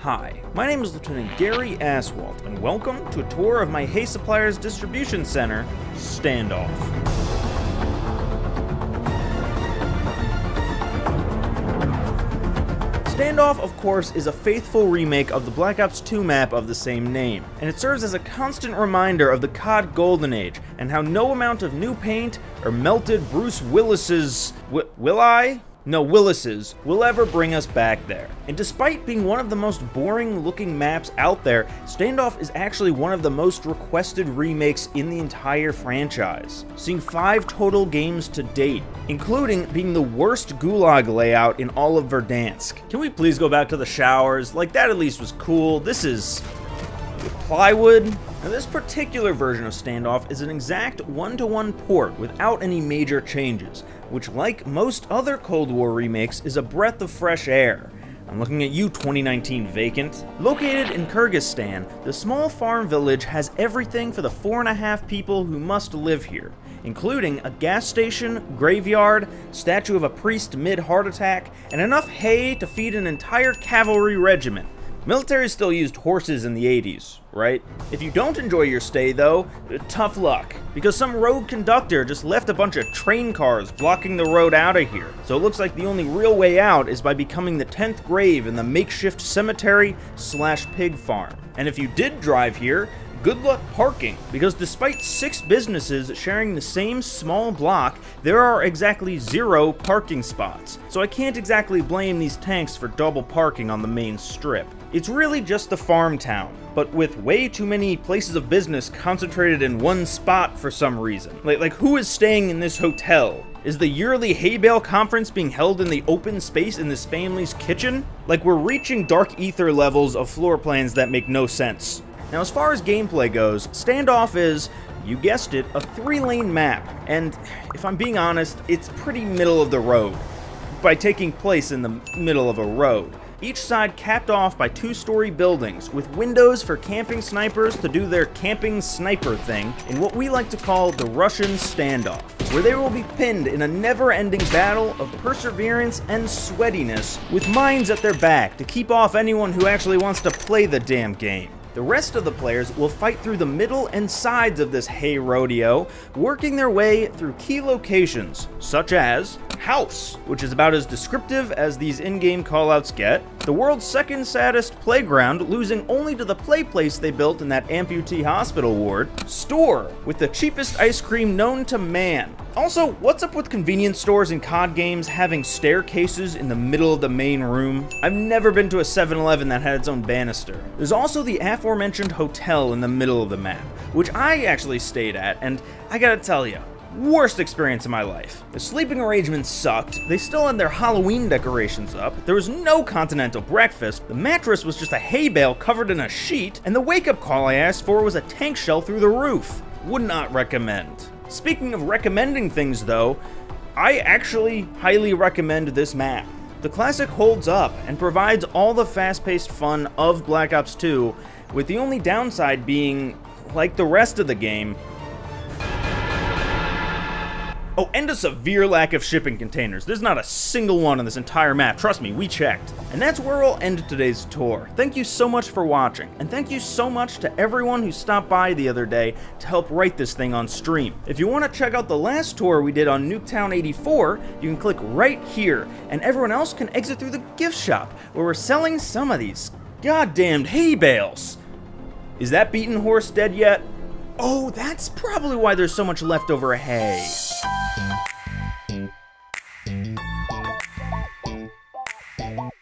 Hi, my name is Lieutenant Gary Aswalt, and welcome to a tour of my hay supplier's distribution center, Standoff. Standoff, of course, is a faithful remake of the Black Ops 2 map of the same name, and it serves as a constant reminder of the COD Golden Age, and how no amount of new paint or melted Bruce Willis's... Willis's will ever bring us back there. And despite being one of the most boring looking maps out there, Standoff is actually one of the most requested remakes in the entire franchise, seeing 5 total games to date, including being the worst gulag layout in all of Verdansk. Can we please go back to the showers? Like, that at least was cool. This is plywood. Now, this particular version of Standoff is an exact one-to-one port without any major changes, which, like most other Cold War remakes, is a breath of fresh air. I'm looking at you, 2019 Vacant. Located in Kyrgyzstan, the small farm village has everything for the 4.5 people who must live here, including a gas station, graveyard, statue of a priest mid-heart attack, and enough hay to feed an entire cavalry regiment. Military still used horses in the 80s, right? If you don't enjoy your stay, though, tough luck, because some rogue conductor just left a bunch of train cars blocking the road out of here. So it looks like the only real way out is by becoming the 10th grave in the makeshift cemetery/pig farm. And if you did drive here, good luck parking, because despite 6 businesses sharing the same small block, there are exactly 0 parking spots. So I can't exactly blame these tanks for double parking on the main strip. It's really just a farm town, but with way too many places of business concentrated in one spot for some reason. Like who is staying in this hotel? Is the yearly hay bale conference being held in the open space in this family's kitchen? Like, we're reaching dark ether levels of floor plans that make no sense. Now, as far as gameplay goes, Standoff is, you guessed it, a 3-lane map, and if I'm being honest, it's pretty middle of the road, by taking place in the middle of a road. Each side capped off by 2-story buildings, with windows for camping snipers to do their camping sniper thing in what we like to call the Russian standoff, where they will be pinned in a never-ending battle of perseverance and sweatiness, with mines at their back to keep off anyone who actually wants to play the damn game. The rest of the players will fight through the middle and sides of this hay rodeo, working their way through key locations, such as House, which is about as descriptive as these in-game callouts get, the world's second saddest playground, losing only to the play place they built in that amputee hospital ward, Store, with the cheapest ice cream known to man. Also, what's up with convenience stores in COD games having staircases in the middle of the main room? I've never been to a 7-Eleven that had its own banister. There's also the aforementioned hotel in the middle of the map, which I actually stayed at, and I gotta tell you, worst experience of my life. The sleeping arrangements sucked, they still had their Halloween decorations up, there was no continental breakfast, the mattress was just a hay bale covered in a sheet, and the wake-up call I asked for was a tank shell through the roof. Would not recommend. Speaking of recommending things though, I actually highly recommend this map. The classic holds up and provides all the fast-paced fun of Black Ops 2, with the only downside being, like the rest of the game, oh, and a severe lack of shipping containers. There's not a single one on this entire map. Trust me, we checked. And that's where we'll end today's tour. Thank you so much for watching, and thank you so much to everyone who stopped by the other day to help write this thing on stream. If you want to check out the last tour we did on Nuketown 84, you can click right here, and everyone else can exit through the gift shop, where we're selling some of these goddamned hay bales. Is that beaten horse dead yet? Oh, that's probably why there's so much leftover hay.